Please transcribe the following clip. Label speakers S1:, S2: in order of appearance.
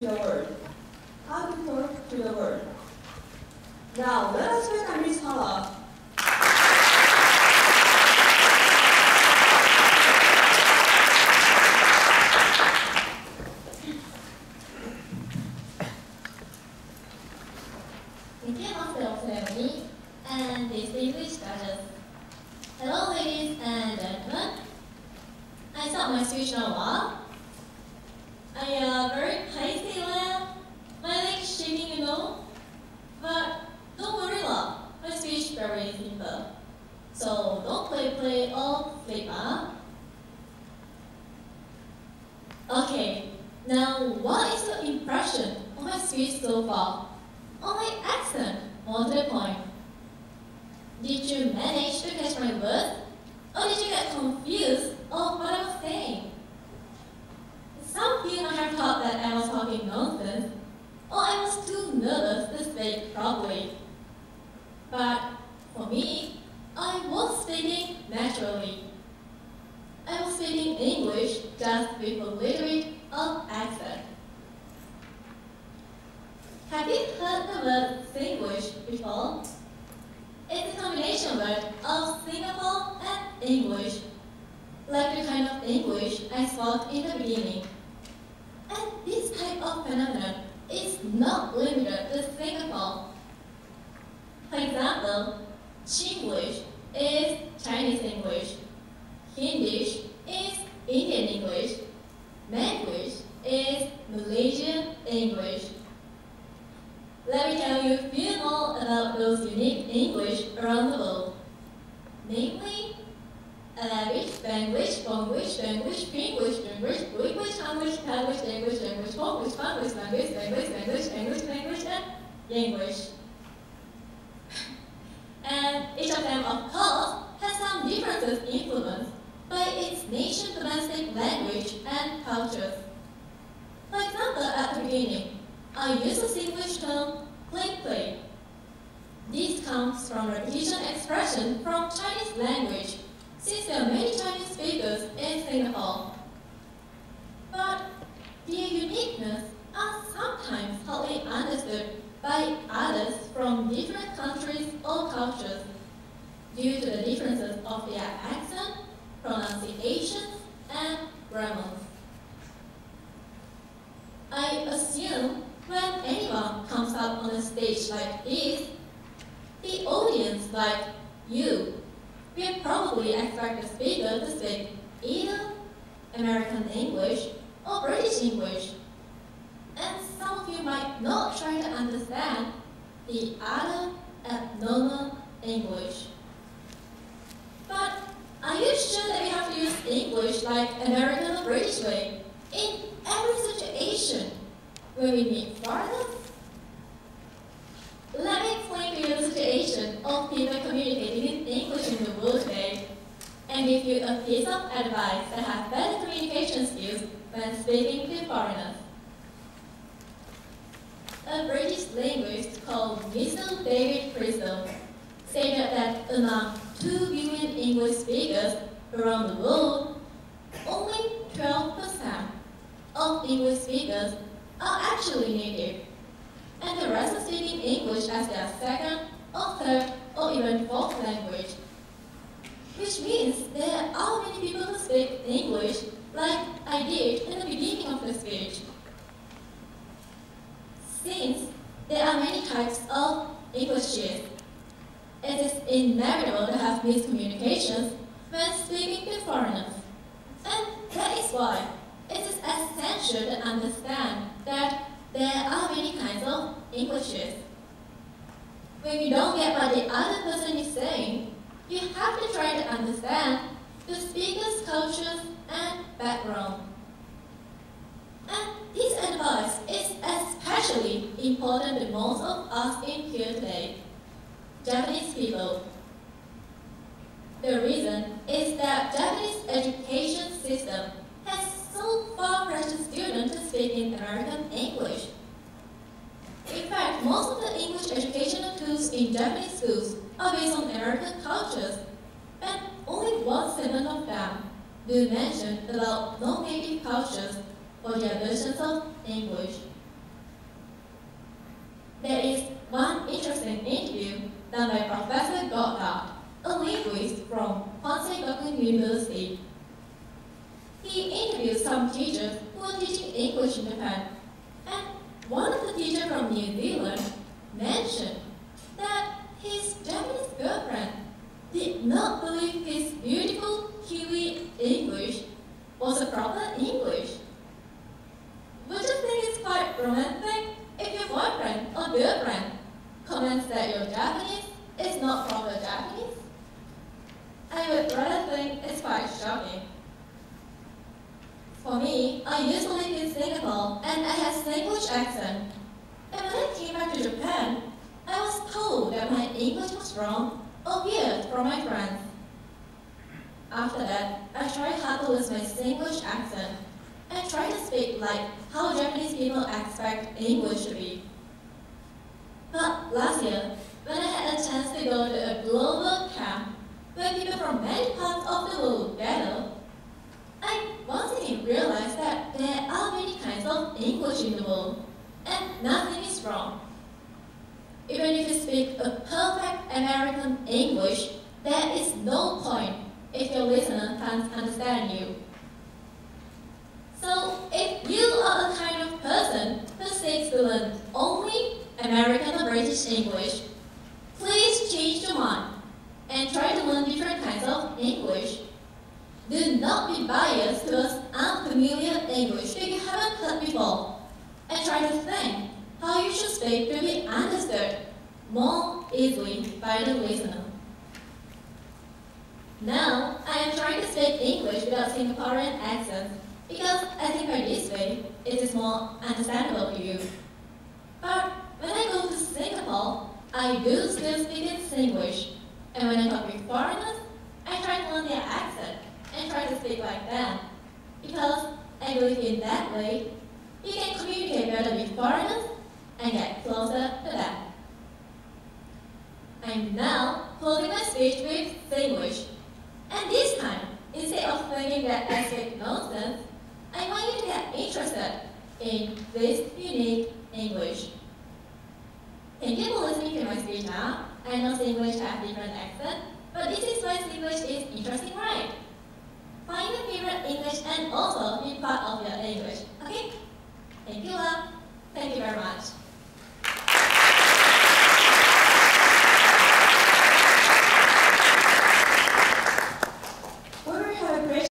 S1: the world. How to talk to the world. Now, let us welcome Ms. Hara.
S2: Thank you, Master of Ceremony, and distinguished judges. Hello, ladies and gentlemen. I thought my speech now. I very pasty lab. My legs shaking, But don't worry, love. My speech very simple. So don't play or flip, Okay. Now, what is your impression of my speech so far? On my accent, more to the point. Did you manage to catch my words? Or did you get confused of what I was saying? Some of you might have thought that I was talking nonsense, or I was too nervous to speak properly. But for me, I was speaking naturally. I was speaking English just with a little bit of accent. Have you heard the word Singlish before? It's a combination word of Singapore and English, like the kind of English I spoke in the beginning. And this type of phenomenon is not limited to Singapore. For example, Chinglish is Chinese English, Hindish is Indian English, Manglish is Malaysian English. Let me tell you a few more about those unique English around the world. Namely, Arabic, Spanglish, Bonglish, Spanglish, Pinglish, English, English, English, English, English, English, Bonglish, Spanglish, Spanglish, Spanglish, English, English, English, and English. And each of them, of course, has some differences influenced by its nation's domestic language and cultures. For example, at the beginning, I use the Singlish term play. This comes from repetition expression from Chinese language, since there are many Chinese speakers in Singapore. But their uniqueness are sometimes hardly understood by others from different countries or cultures due to the differences of their accent, pronunciations, and grammars. I assume when anyone comes up on a stage like this, the audience, like you, will probably expect the speaker to speak either American English or British English. And some of you might not try to understand the other abnormal English. But are you sure that we have to use English like American or British way in every situation when we meet foreigners? Let me explain to you the situation of people communicating in English in the world today and give you a piece of advice that has better communication skills when speaking to foreigners. A British linguist called Mr. David Crystal stated that among 2 billion English speakers around the world, only 12% of English speakers are actually native, and the rest are speaking English as their second or third or even fourth language. Which means there are many people who speak English like I did in the beginning of the speech. Since there are many types of Englishes, it is inevitable to have miscommunications when speaking to foreigners. And that is why it is essential to understand that there are many kinds of Englishes. When you don't get what the other person is saying, you have to try to understand the speaker's cultures and background. And this advice is especially important to most of us in here today, Japanese people. The reason is that Japanese education system has so far pressured students to speak in American English. In fact, most of the English educational tools in Japanese schools are based on American cultures, and only 1/7 of them do mention about non-native cultures or their versions of English. interesting interview done by Professor Goddard, a linguist from Honsei Gakuin University. He interviewed some teachers who were teaching English in Japan, and one of the teachers from New Zealand mentioned that his Japanese girlfriend did not believe his beautiful Kiwi English was a proper English. Would you think it's quite romantic if your boyfriend or girlfriend comments that your Japanese is not proper Japanese? I would rather think it's quite shocking. For me, I used to live in Singapore and I had an English accent. And when I came back to Japan, I was told that my English was wrong or weird from my friends. After that, I tried hard to lose my Singlish accent and try to speak like how Japanese people expect English to be. But last year, when I had a chance to go to a global camp where people from many parts of the world gather, I once again realized that there are many kinds of English in the world, and nothing is wrong. Even if you speak a perfect American English, there is no point if your listener can't understand you. So, if you are a kind of person who seeks to learn only American or British English, please change your mind and try to learn different kinds of English. Do not be biased towards unfamiliar English that you haven't heard before, and try to think how you should speak to be understood more easily by the listener. Now, I am trying to speak English without Singaporean accent because I think by this way, it is more understandable to you. But when I go to Singapore, I do still speak in Singlish, and when I talk with foreigners, I try to learn their accent and try to speak like them, because I believe in that way, you can communicate better with foreigners and get closer to them. I'm now holding my speech with Singlish, and this time, instead of thinking that I speak nonsense, I want you to get interested in this unique English. Thank you for listening to my speech now. I know Singlish has different accents, but this is why Singlish is interesting, right? Find your favorite English and also be part of your English, okay? Thank you, love. Thank you very much.